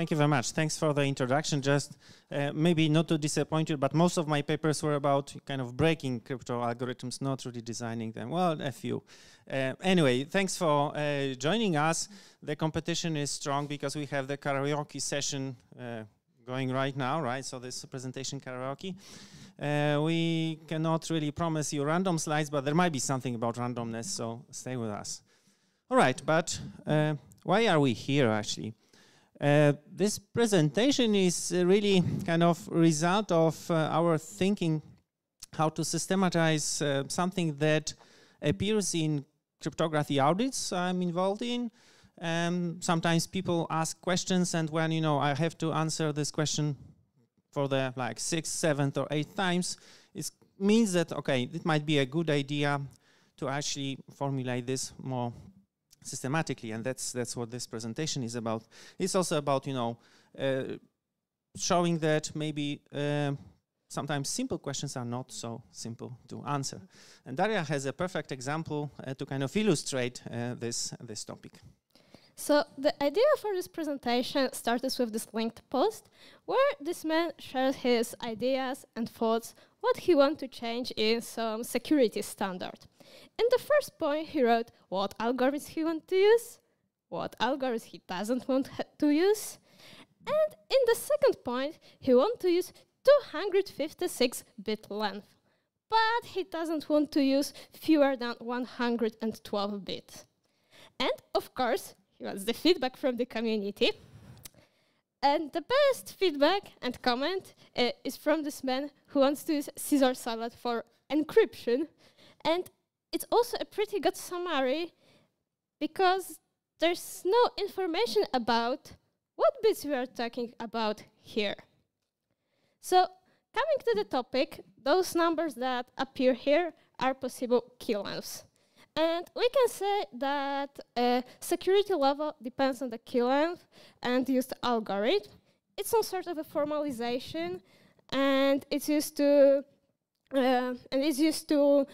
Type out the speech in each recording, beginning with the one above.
Thank you very much. Thanks for the introduction. Just maybe not to disappoint you, but most of my papers were about kind of breaking crypto algorithms, not really designing them. Well, a few. Anyway, thanks for joining us. The competition is strong because we have the karaoke session going right now, right? So this presentation karaoke. We cannot really promise you random slides, but there might be something about randomness, so stay with us. All right, but why are we here actually? This presentation is really kind of a result of our thinking how to systematize something that appears in cryptography audits I'm involved in. Sometimes people ask questions, and when I have to answer this question for the like 6th, 7th, or 8th times, it means that okay, it might be a good idea to actually formulate this more systematically, and that's what this presentation is about. It's also about showing that maybe sometimes simple questions are not so simple to answer. And Daria has a perfect example to kind of illustrate this topic. So the idea for this presentation started with this linked post where this man shared his ideas and thoughts what he wants to change in some security standard. In the first point, he wrote what algorithms he wants to use, what algorithms he doesn't want to use, and in the second point, he wants to use 256-bit length, but he doesn't want to use fewer than 112 bits. And of course, he wants the feedback from the community. And the best feedback and comment is from this man who wants to use Caesar salad for encryption. And it's also a pretty good summary because there's no information about what bits we are talking about here. So coming to the topic, those numbers that appear here are possible key lengths. And we can say that security level depends on the key length and used algorithm. It's some sort of a formalization, and it's used to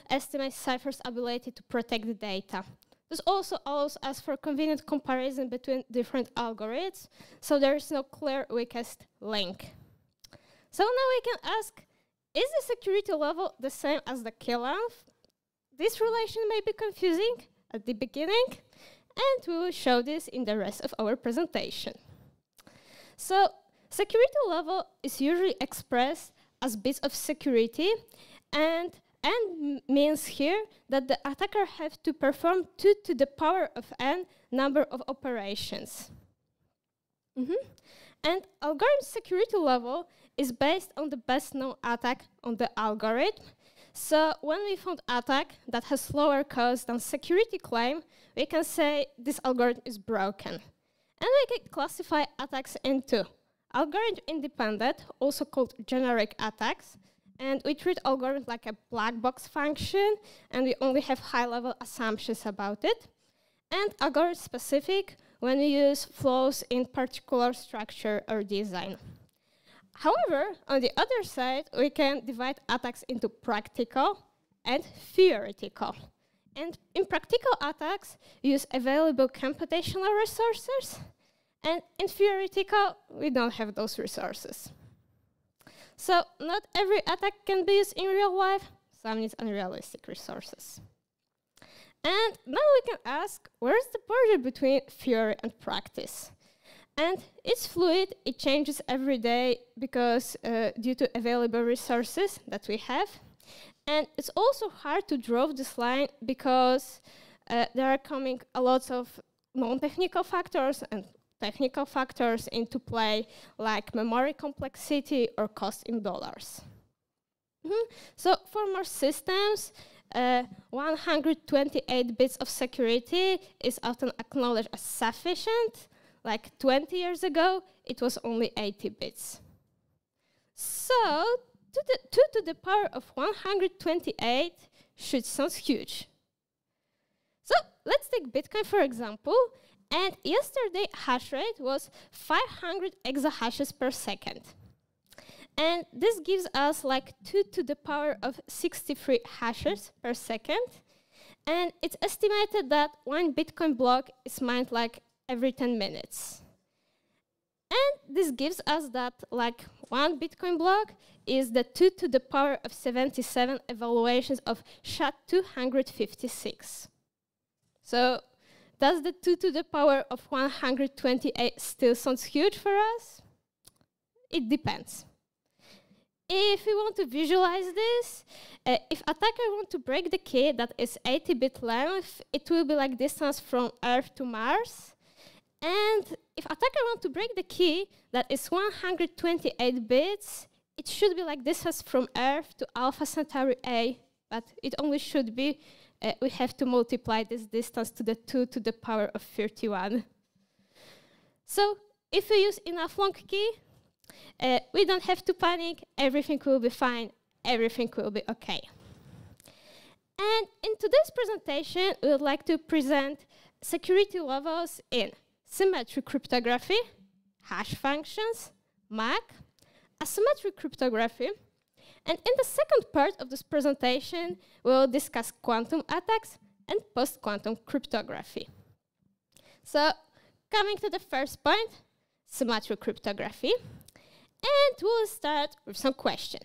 estimate cipher's ability to protect the data. This also allows us for convenient comparison between different algorithms, so there is no clear weakest link. So now we can ask, is the security level the same as the key length? This relation may be confusing at the beginning, and we will show this in the rest of our presentation. So security level is usually expressed as bits of security, and n means here that the attacker has to perform 2 to the power of n number of operations. And algorithm security level is based on the best known attack on the algorithm. So when we found attack that has lower cost than security claim, we can say this algorithm is broken. And we can classify attacks into algorithm independent, also called generic attacks. And we treat algorithms like a black box function, and we only have high-level assumptions about it. And algorithm specific when we use flaws in particular structure or design. However, on the other side, we can divide attacks into practical and theoretical. And in practical attacks, we use available computational resources, and in theoretical, we don't have those resources. So not every attack can be used in real life, some need unrealistic resources. And now we can ask, where's the border between theory and practice? And it's fluid, it changes every day because due to available resources that we have. And it's also hard to draw this line because there are coming a lot of non-technical factors and technical factors into play, like memory complexity or cost in dollars. So for more systems, 128 bits of security is often acknowledged as sufficient. Like 20 years ago, it was only 80 bits. So 2 to the power of 128 should sound huge. So let's take Bitcoin for example. And yesterday hash rate was 500 exahashes per second. And this gives us like 2 to the power of 63 hashes per second. And it's estimated that one Bitcoin block is mined like every 10 minutes. And this gives us that like one Bitcoin block is the 2 to the power of 77 evaluations of SHA-256. So does the 2 to the power of 128 still sounds huge for us? It depends. If we want to visualize this, if attacker want to break the key that is 80-bit length, it will be like distance from Earth to Mars. And if attacker want to break the key that is 128 bits, it should be like distance from Earth to Alpha Centauri A, but it only should be, we have to multiply this distance to the 2 to the power of 31. So if we use enough long key, we don't have to panic, everything will be fine, everything will be okay. And in today's presentation, we would like to present security levels in symmetric cryptography, hash functions, MAC, asymmetric cryptography, and in the second part of this presentation, we'll discuss quantum attacks and post-quantum cryptography. So, coming to the first point, symmetric cryptography. And we'll start with some question.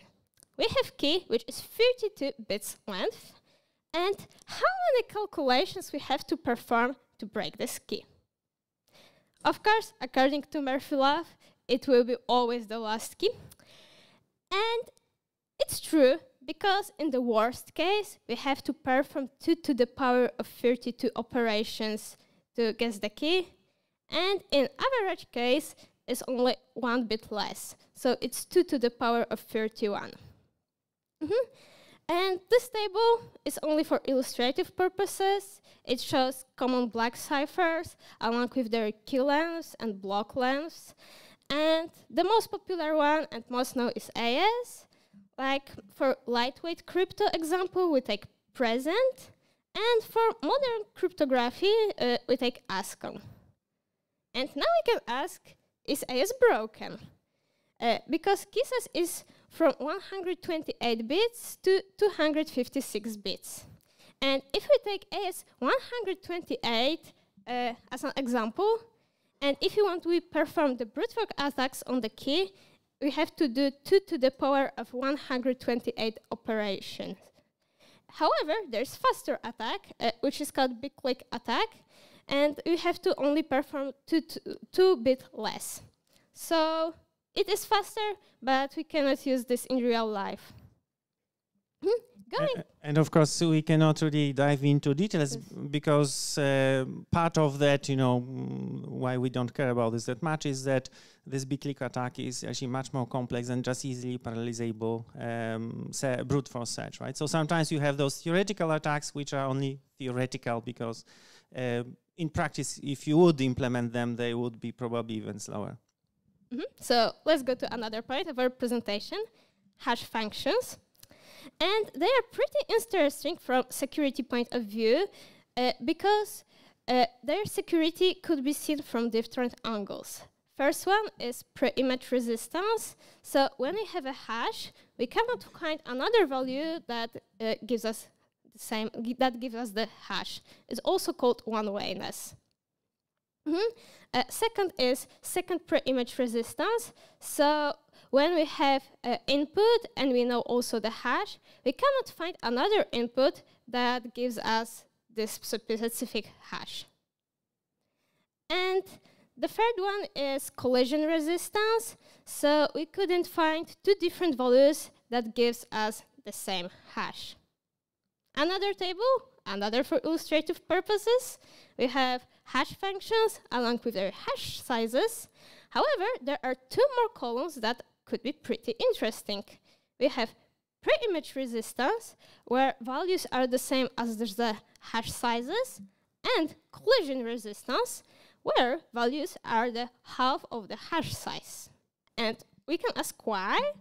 We have key, which is 32 bits length, and how many calculations we have to perform to break this key? Of course, according to Murphy's law, it will be always the last key. And it's true, because in the worst case, we have to perform 2 to the power of 32 operations to guess the key, and in average case, it's only 1 bit less. So it's 2 to the power of 31. And this table is only for illustrative purposes. It shows common block ciphers along with their key lengths and block lengths. And the most popular one and most known is AES. Like for lightweight crypto example, we take present. And for modern cryptography, we take ASCOM. And now we can ask, is AES broken? Because key size is from 128 bits to 256 bits. And if we take AES 128 as an example, and if you want to perform the brute force attacks on the key, we have to do 2 to the power of 128 operations. However, there's faster attack, which is called big click attack, and we have to only perform 2 bit less. So it is faster, but we cannot use this in real life. And of course, we cannot really dive into details because part of that, why we don't care about this that much is that this big click attack is actually much more complex than just easily parallelizable brute force search, right? So sometimes you have those theoretical attacks which are only theoretical because in practice, if you would implement them, they would be probably even slower. So let's go to another part of our presentation, hash functions. And they are pretty interesting from security point of view because their security could be seen from different angles. First one is pre-image resistance. So when we have a hash, we cannot find another value that gives us the hash. It's also called one-wayness. Second is second pre-image resistance. So when we have input and we know also the hash, we cannot find another input that gives us this specific hash. And the third one is collision resistance. So we couldn't find 2 different values that gives us the same hash. Another table, another for illustrative purposes. We have hash functions along with their hash sizes. However, there are 2 more columns that could be pretty interesting. We have pre-image resistance, where values are the same as the hash sizes, and collision resistance, where values are the half of the hash size. And we can ask why,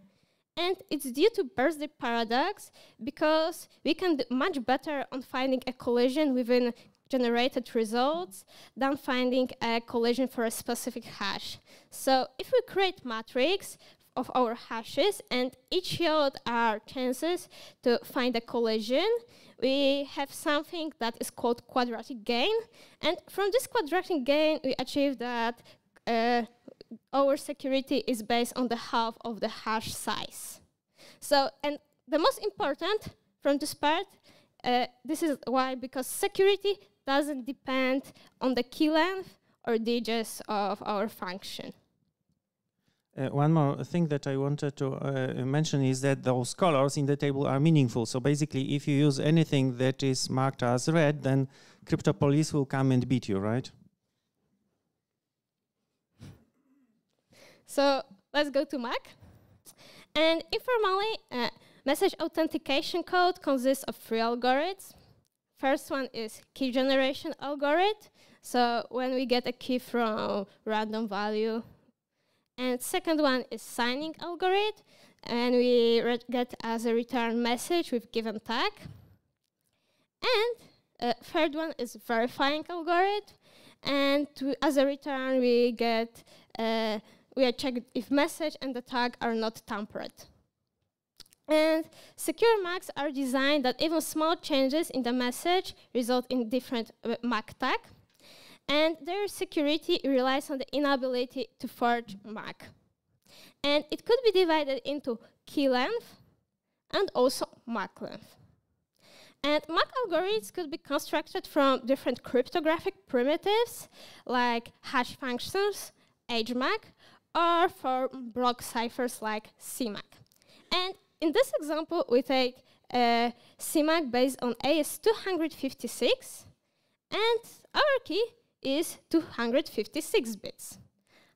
and it's due to birthday paradox, because we can do much better on finding a collision within generated results than finding a collision for a specific hash. So if we create matrix of our hashes and each yield our chances to find a collision, we have something that is called quadratic gain. And from this quadratic gain, we achieve that our security is based on the half of the hash size. So, and the most important from this part, this is why, because security doesn't depend on the key length or digits of our function. One more thing that I wanted to mention is that those colors in the table are meaningful. So basically, if you use anything that is marked as red, then crypto police will come and beat you, right? So let's go to Mac. And informally, message authentication code consists of 3 algorithms. First one is key generation algorithm. So when we get a key from random value. And second one is signing algorithm. And we get as a return message with given tag. And third one is verifying algorithm. And as a return, we get we are checked if message and the tag are not tampered. And secure MACs are designed that even small changes in the message result in different MAC tag. And their security relies on the inability to forge MAC. And it could be divided into key length and also MAC length. And MAC algorithms could be constructed from different cryptographic primitives like hash functions, HMAC, or for block ciphers like CMAC. And in this example, we take CMAC based on AS256, and our key is 256 bits.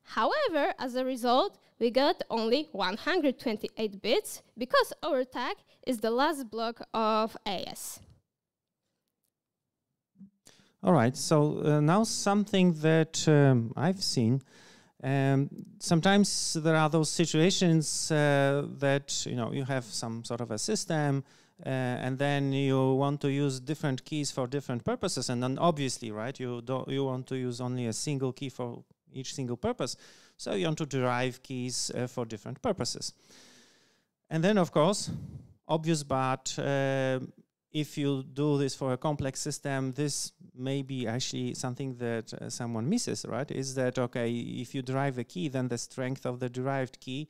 However, as a result, we got only 128 bits because our tag is the last block of AS. All right, so now something that I've seen. Sometimes there are those situations that you have some sort of a system and then you want to use different keys for different purposes, and then obviously, right, you want to use only a single key for each single purpose, so you want to derive keys for different purposes. And then, of course, obvious, but if you do this for a complex system, this may be actually something that someone misses, right? Is that, okay, if you derive a key, then the strength of the derived key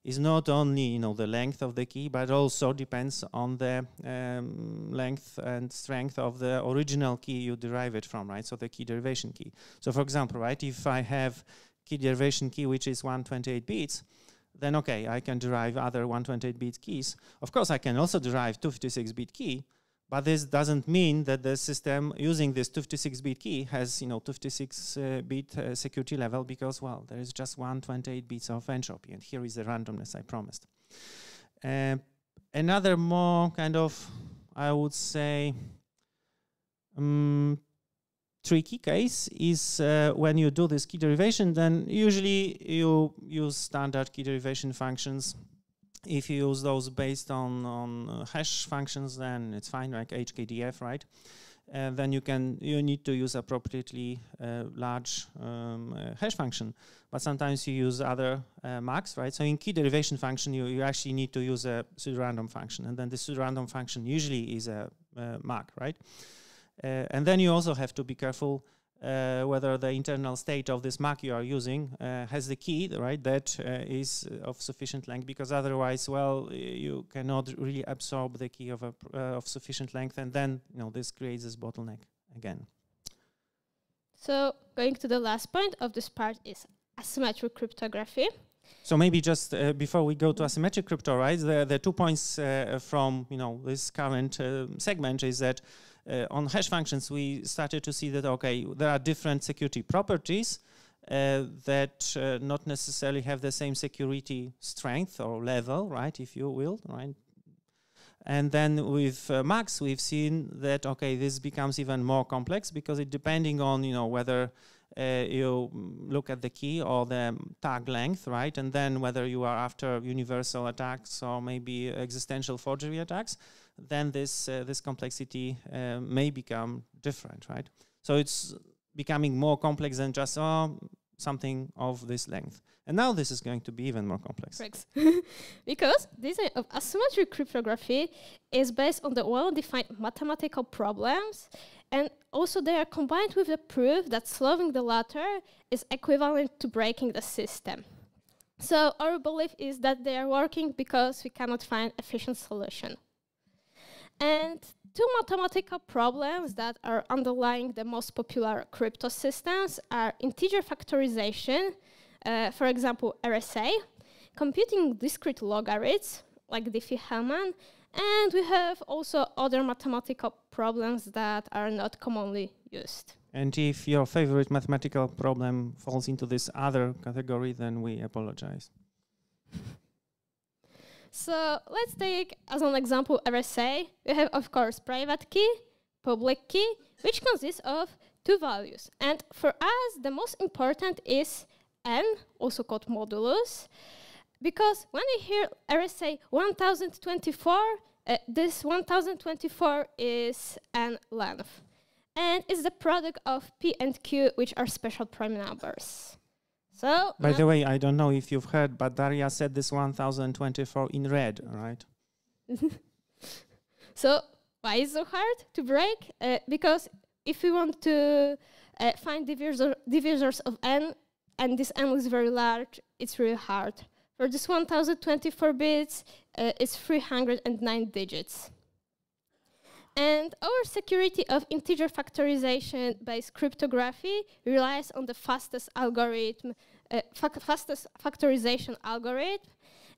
is not only the length of the key, but also depends on the length and strength of the original key you derive it from, right? So the key derivation key. So for example, right, if I have key derivation key which is 128 bits, then okay, I can derive other 128-bit keys. Of course, I can also derive 256-bit key, but this doesn't mean that the system using this 256-bit key has 256-bit security level, because, well, there is just 128 bits of entropy, and here is the randomness I promised. Another more kind of, I would say, tricky case is when you do this key derivation, then usually you use standard key derivation functions. If you use those based on hash functions, then it's fine, like HKDF, right? Then you need to use appropriately large hash function, but sometimes you use other MACs, right? So in key derivation function, you actually need to use a pseudorandom function, and then the pseudorandom function usually is a MAC, right? And then you also have to be careful whether the internal state of this MAC you are using has the key, right, that is of sufficient length, because otherwise, well, you cannot really absorb the key of sufficient length, and then this creates this bottleneck again. So going to the last point of this part is asymmetric cryptography. So maybe just before we go to asymmetric crypto, right, the 2 points from this current segment is that on hash functions, we started to see that, okay, there are different security properties that not necessarily have the same security strength or level, right, if you will, right? And then with MACs, we've seen that, okay, this becomes even more complex, because it depending on, whether you look at the key or the tag length, right? And then whether you are after universal attacks or maybe existential forgery attacks, then this complexity may become different, right? So it's becoming more complex than just something of this length. And now this is going to be even more complex. Because design of asymmetric cryptography is based on the well-defined mathematical problems, and also they are combined with the proof that solving the latter is equivalent to breaking the system. So our belief is that they are working because we cannot find efficient solution. And two mathematical problems that are underlying the most popular crypto systems are integer factorization, for example, RSA, computing discrete logarithms, like Diffie-Hellman, and we have also other mathematical problems that are not commonly used. And if your favorite mathematical problem falls into this other category, then we apologize. So let's take as an example RSA. We have, of course, private key, public key, which consists of two values. And for us, the most important is n, also called modulus, because when we hear RSA 1024, this 1024 is n length. And it's the product of P and Q, which are special prime numbers. So, by the way, I don't know if you've heard, but Daria said this 1024 in red, right? So why is it so hard to break? Because if we want to find divisors of n, and this n is very large, it's really hard. For this 1024 bits, it's 309 digits. And our security of integer factorization-based cryptography relies on the fastest algorithm, fastest factorization algorithm.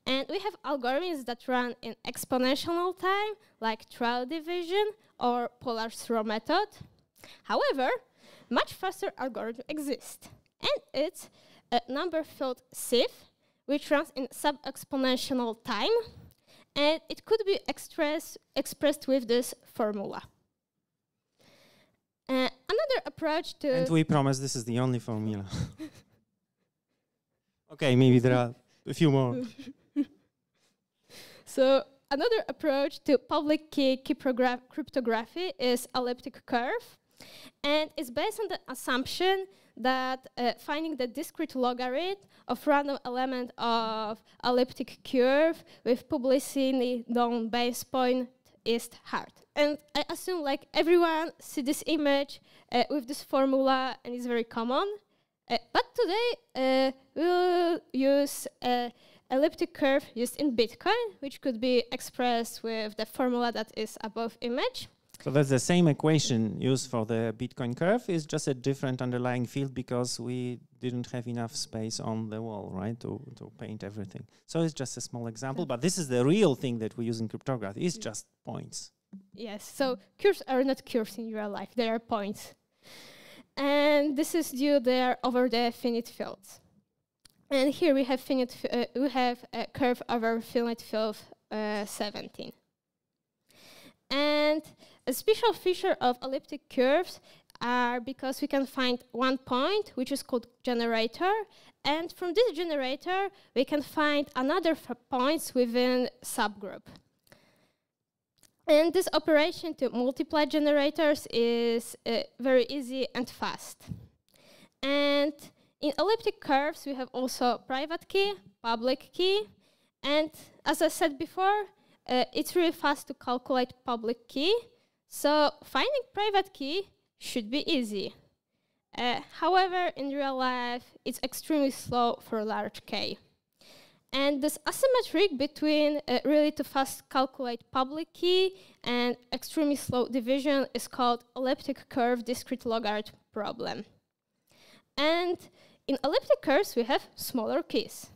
And we have algorithms that run in exponential time, like trial division or polar throw method. However, much faster algorithm exists, and it's a number field SIF, which runs in sub-exponential time, and it could be expressed with this formula. Another approach to... And we promise this is the only formula. Okay, maybe there are a few more. So another approach to public key cryptography is elliptic curve, and it's based on the assumption that finding the discrete logarithm of random element of elliptic curve with publicly known base point is hard. And I assume like everyone see this image with this formula, and it's very common. But today we'll use elliptic curve used in Bitcoin, which could be expressed with the formula that is above image. So that's the same equation used for the Bitcoin curve. It's just a different underlying field because we didn't have enough space on the wall, right, to paint everything. So it's just a small example, but this is the real thing that we use in cryptography. It's just points. Yes, so curves are not curves in real life. They are points. And this is due there over the finite fields. And here we have a curve over finite field 17. And a special feature of elliptic curves are because we can find one point, which is called generator, and from this generator, we can find another points within subgroup. And this operation to multiply generators is very easy and fast. And in elliptic curves, we have also private key, public key, and as I said before, it's really fast to calculate public key, so finding private key should be easy. However, in real life, it's extremely slow for large K. And this asymmetric between really too fast calculate public key and extremely slow division is called elliptic curve discrete logarithm problem. And in elliptic curves, we have smaller keys.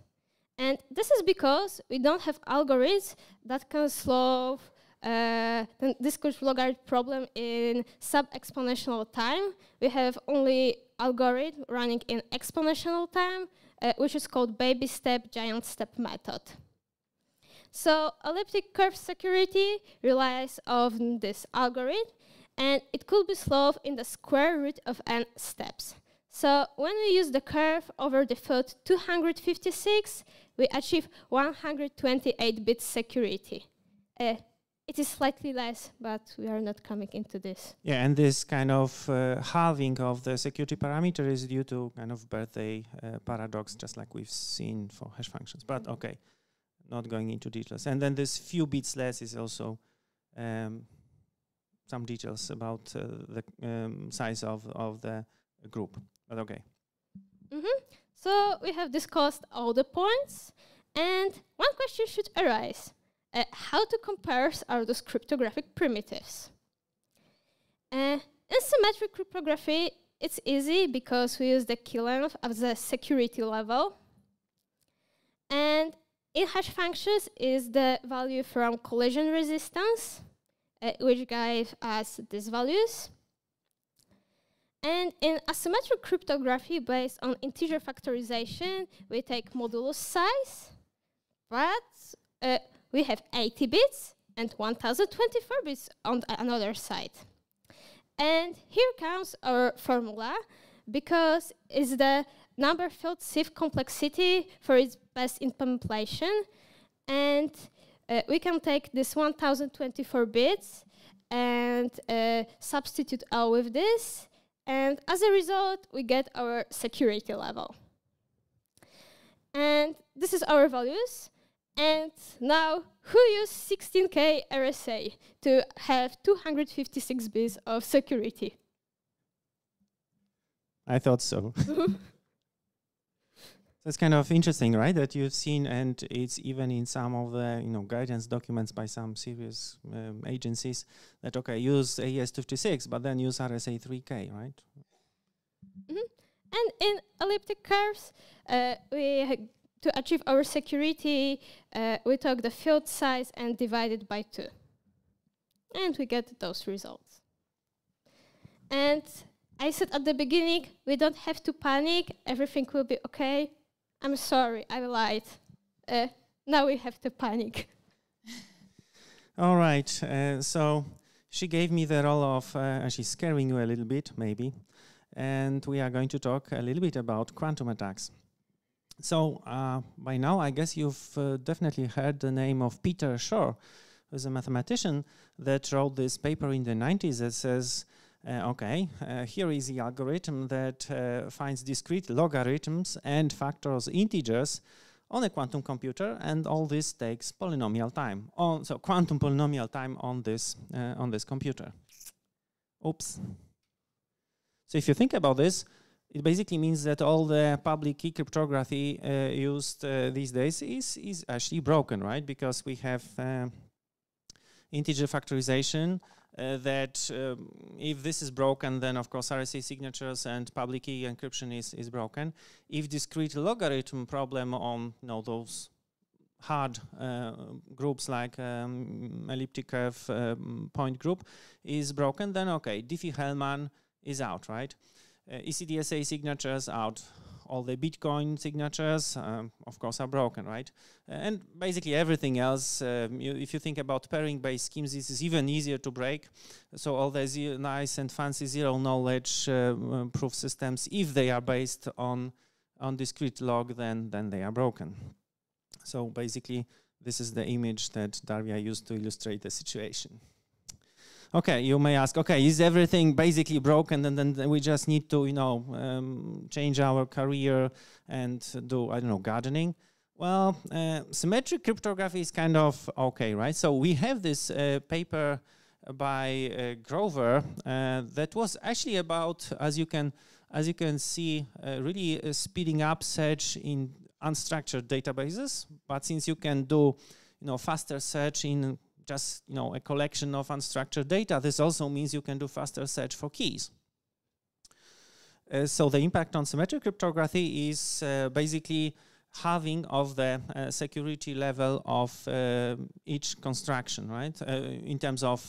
And this is because we don't have algorithms that can solve the discrete logarithm problem in sub-exponential time. We have only algorithm running in exponential time, which is called baby step, giant step method. So elliptic curve security relies on this algorithm, and it could be solved in the square root of n steps. So when we use the curve over the field 256, we achieve 128-bit security. It is slightly less, but we are not coming into this. Yeah, and this kind of halving of the security parameter is due to kind of birthday paradox, just like we've seen for hash functions. But okay, not going into details. And then this few bits less is also some details about the size of the group, but okay. So we have discussed all the points, and one question should arise. How to compare are those cryptographic primitives? In symmetric cryptography, it's easy because we use the key length as the security level. And in hash functions is the value from collision resistance, which gave us these values. And in asymmetric cryptography based on integer factorization, we take modulus size, but we have 80 bits and 1024 bits on another side. And here comes our formula, because it's the number field sieve complexity for its best implementation. And we can take this 1024 bits and substitute L with this. And as a result, we get our security level. And this is our values. And now, who used 16K RSA to have 256 bits of security? I thought so. That's kind of interesting, right? That you've seen, and it's even in some of the guidance documents by some serious agencies that use AES-56, but then use RSA 3K, right? And in elliptic curves, to achieve our security, we took the field size and divided by 2, and we get those results. And I said at the beginning, we don't have to panic. Everything will be okay. I'm sorry, I lied. Now we have to panic. All right, so she gave me the role of she's scaring you a little bit, maybe. And we are going to talk a little bit about quantum attacks. So by now, I guess you've definitely heard the name of Peter Shor, who's a mathematician that wrote this paper in the 90s that says, here is the algorithm that finds discrete logarithms and factors integers on a quantum computer, and all this takes polynomial time. So quantum polynomial time on this computer. Oops. So if you think about this, it basically means that all the public key cryptography used these days is actually broken, right? Because we have integer factorization that if this is broken, then of course RSA signatures and public key encryption is broken. If discrete logarithm problem on those hard groups like elliptic curve point group is broken, then Diffie-Hellman is out, right? ECDSA signatures out. All the Bitcoin signatures, of course, are broken, right? And basically everything else, if you think about pairing-based schemes, this is even easier to break. So all the nice and fancy zero-knowledge proof systems, if they are based on discrete log, then they are broken. So basically, this is the image that Daria used to illustrate the situation. Okay, you may ask, is everything basically broken and then we just need to, change our career and do, I don't know, gardening? Well, symmetric cryptography is kind of okay, right? So we have this paper by Grover that was actually about, as you can see, really speeding up search in unstructured databases. But since you can do, faster search in just a collection of unstructured data, this also means you can do faster search for keys. So the impact on symmetric cryptography is basically halving of the security level of each construction, right? In terms of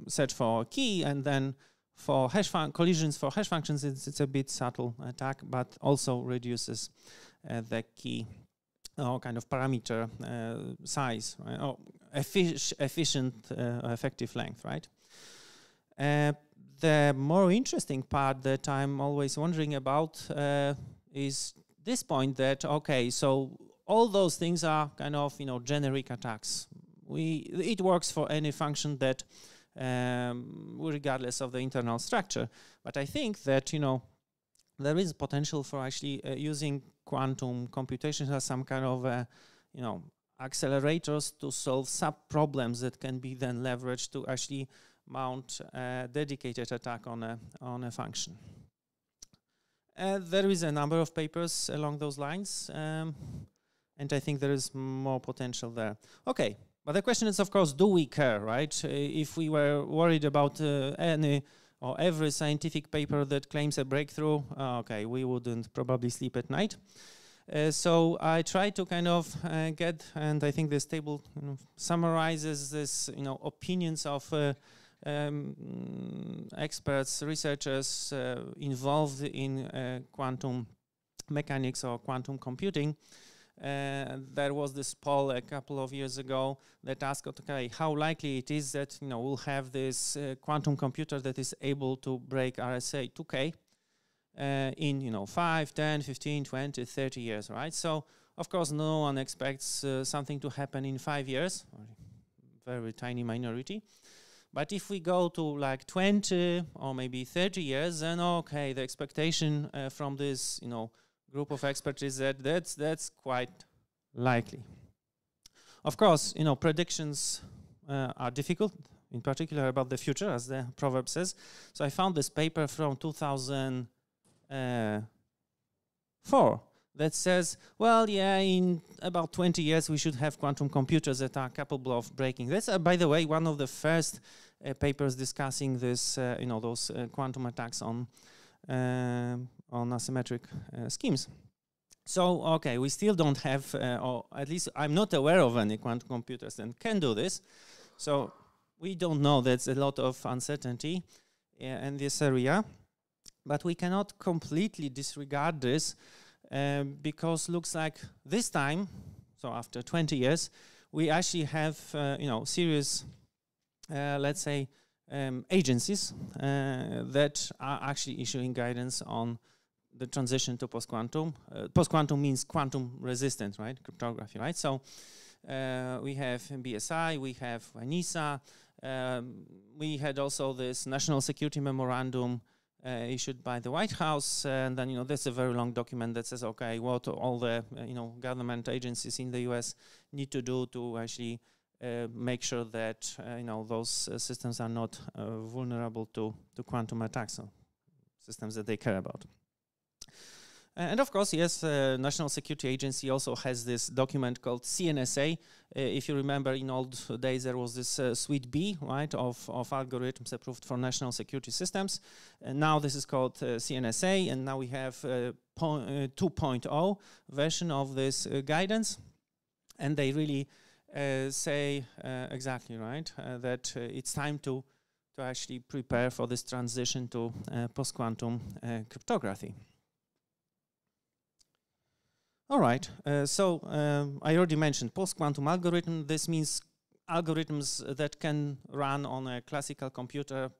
search for key, and then for collisions for hash functions, it's a bit subtle attack, but also reduces the key kind of parameter size, right? Or efficient effective length, right? The more interesting part that I'm always wondering about is this point that, so all those things are kind of, generic attacks. It works for any function that, regardless of the internal structure. But I think that, there is potential for actually using quantum computation as some kind of, accelerators to solve sub-problems that can be then leveraged to actually mount a dedicated attack on a function. There is a number of papers along those lines, and I think there is more potential there. Okay, but the question is, of course, do we care, right? If we were worried about any or every scientific paper that claims a breakthrough, okay, we wouldn't probably sleep at night. So I try to kind of get, and I think this table summarizes this, opinions of experts, researchers involved in quantum mechanics or quantum computing. There was this poll a couple of years ago that asked, okay, how likely it is that we'll have this quantum computer that is able to break RSA 2K in 5, 10, 15, 20, 30 years, right? So of course no one expects something to happen in 5 years, very tiny minority. But if we go to like 20 or maybe 30 years, then okay, the expectation from this group of experts is that that's quite likely. Of course, predictions are difficult, in particular about the future, as the proverb says. So I found this paper from 2004 that says, well, yeah, in about 20 years we should have quantum computers that are capable of breaking. That's, by the way, one of the first papers discussing this, those quantum attacks on asymmetric schemes. So, okay, we still don't have, or at least I'm not aware of any quantum computers that can do this. So we don't know. There's a lot of uncertainty in this area. But we cannot completely disregard this because looks like this time, so after 20 years, we actually have, serious, let's say, agencies that are actually issuing guidance on the transition to post-quantum. Post-quantum means quantum-resistant, right? Cryptography, right? So we have BSI, we have NIST, we had also this National Security Memorandum issued by the White House, and then there's a very long document that says, okay, what all the government agencies in the U.S. need to do to actually make sure that those systems are not vulnerable to quantum attacks, so systems that they care about. And of course, yes, National Security Agency also has this document called CNSA. If you remember, in old days, there was this Suite B, right, of algorithms approved for national security systems. And now this is called CNSA, and now we have 2.0 version of this guidance. And they really say exactly, right, that it's time to actually prepare for this transition to post-quantum cryptography. All right, so I already mentioned post-quantum algorithm. This means algorithms that can run on a classical computer,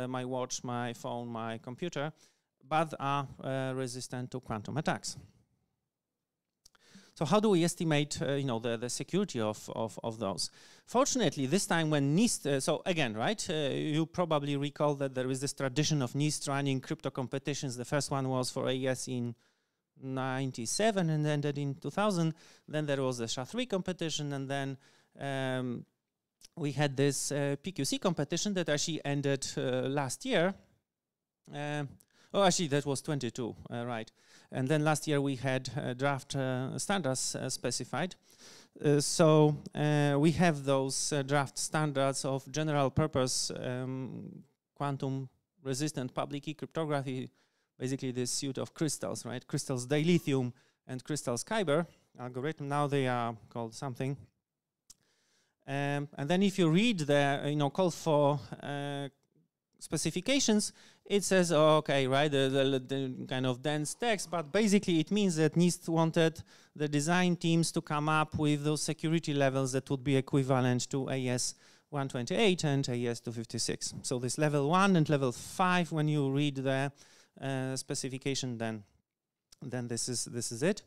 my watch, my phone, my computer, but are resistant to quantum attacks. So how do we estimate, the security of those? Fortunately, this time when NIST, so again, right, you probably recall that there is this tradition of NIST running crypto competitions. The first one was for AES in 97 and ended in 2000. Then there was the SHA-3 competition, and then we had this PQC competition that actually ended last year. Oh, actually, that was 22, right. And then last year we had draft standards specified. So we have those draft standards of general purpose quantum resistant public key cryptography, basically this suite of crystals, right? Crystals dilithium and crystals kyber algorithm. Now they are called something. And then if you read the call for specifications, it says, oh, okay, right, the kind of dense text, but basically it means that NIST wanted the design teams to come up with those security levels that would be equivalent to AES 128 and AES 256. So this level 1 and level 5, when you read the specification, then this is it.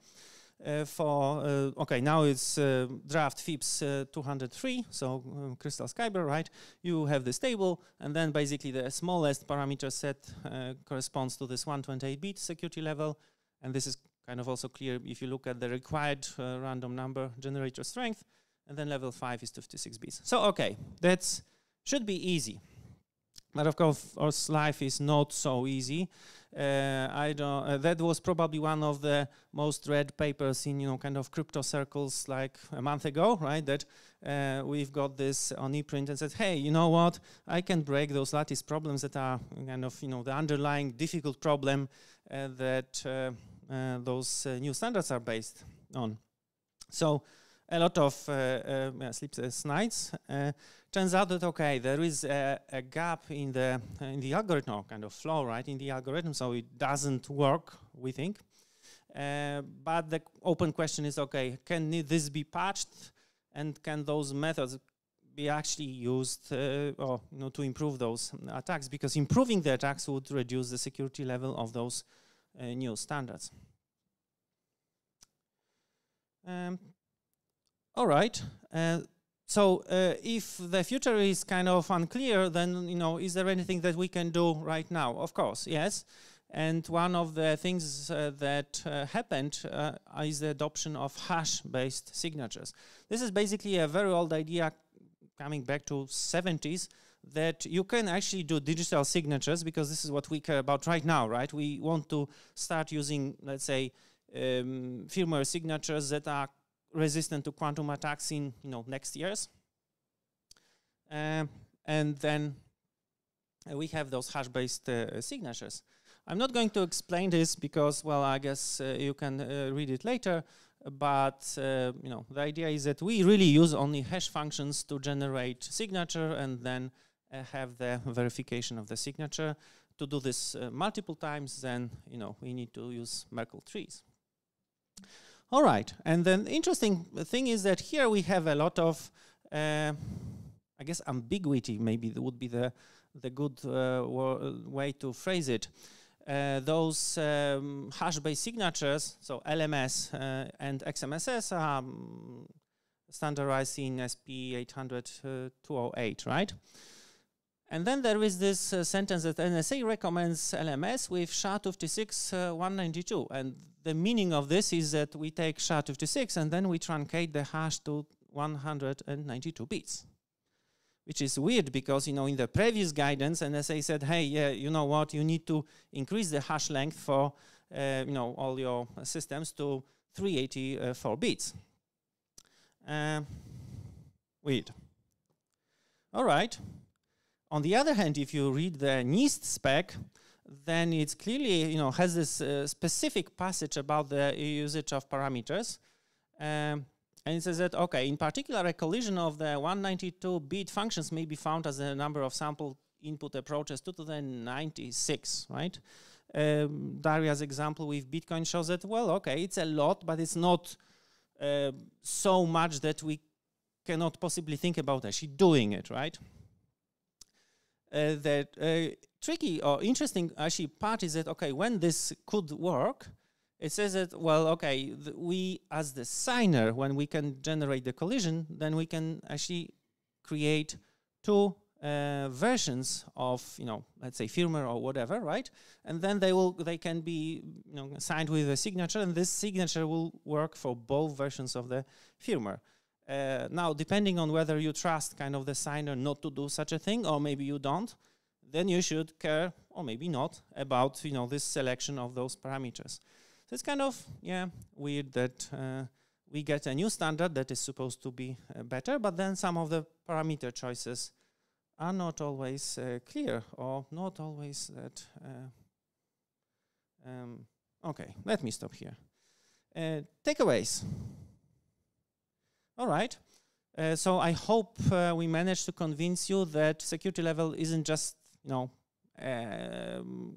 Okay, now it's draft FIPS 203, so crystals kyber, right? You have this table, and then basically the smallest parameter set corresponds to this 128-bit security level, and this is kind of also clear if you look at the required random number generator strength, and then level 5 is 56 bits. So okay, that should be easy. But of course, life is not so easy. That was probably one of the most read papers in kind of crypto circles like a month ago, right? That we've got this on ePrint and said, hey, you know what? I can break those lattice problems that are kind of the underlying difficult problem that those new standards are based on. So a lot of slides. Turns out that there is a gap in the algorithm, or kind of flaw, right, in the algorithm, so it doesn't work, we think. But the open question is, can this be patched, and can those methods be actually used to improve those attacks? Because improving the attacks would reduce the security level of those new standards. All right. So if the future is kind of unclear, then is there anything that we can do right now? Of course, yes. And one of the things that happened is the adoption of hash-based signatures. This is basically a very old idea coming back to 70s, that you can actually do digital signatures, because this is what we care about right now, right? We want to start using, let's say, firmware signatures that are resistant to quantum attacks in next years, and then we have those hash-based signatures. I'm not going to explain this because, well, I guess you can read it later. But the idea is that we really use only hash functions to generate signature, and then have the verification of the signature. To do this multiple times, then we need to use Merkle trees. All right, and then the interesting thing is that here we have a lot of, I guess, ambiguity. Maybe that would be the good way to phrase it. Those hash-based signatures, so LMS and XMSS, are standardized in SP 800-208, right? And then there is this sentence that NSA recommends LMS with SHA-256-192. And the meaning of this is that we take SHA-256 and then we truncate the hash to 192 bits. Which is weird because, in the previous guidance, NSA said, hey, yeah, you know what, you need to increase the hash length for, all your systems to 384 bits. Weird. All right. On the other hand, if you read the NIST spec, then it's clearly, has this specific passage about the usage of parameters. And it says that, in particular, a collision of the 192-bit functions may be found as the number of sample input approaches 2 to the 96, right? Daria's example with Bitcoin shows that, well, it's a lot, but it's not so much that we cannot possibly think about actually doing it, right? The tricky or interesting actually part is that, when this could work, it says that, well, we as the signer, when we can generate the collision, then we can actually create two versions of, let's say firmware or whatever, right? And then they can be, signed with a signature, and this signature will work for both versions of the firmware. Now, depending on whether you trust kind of the signer not to do such a thing, or maybe you don't, then you should care, or maybe not, about this selection of those parameters. So it's kind of weird that we get a new standard that is supposed to be better, but then some of the parameter choices are not always clear, or not always that. Okay, let me stop here. Takeaways. All right. So I hope we managed to convince you that security level isn't just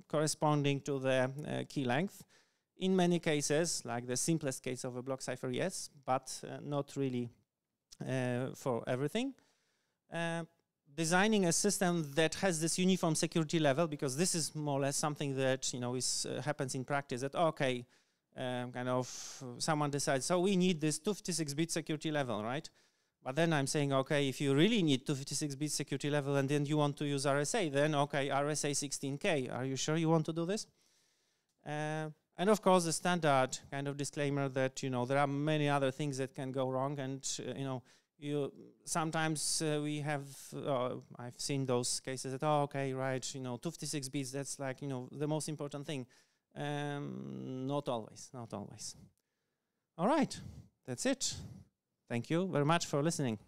corresponding to the key length. In many cases, like the simplest case of a block cipher, yes, but not really for everything. Designing a system that has this uniform security level, because this is more or less something that happens in practice. That kind of someone decides, so we need this 256-bit security level, right? But then I'm saying, if you really need 256-bit security level and then you want to use RSA, then RSA 16K. Are you sure you want to do this? And of course, the standard kind of disclaimer that there are many other things that can go wrong, and sometimes we have, I've seen those cases that, oh, okay, right, 256 bits, that's like, the most important thing. Not always, not always. All right, that's it. Thank you very much for listening.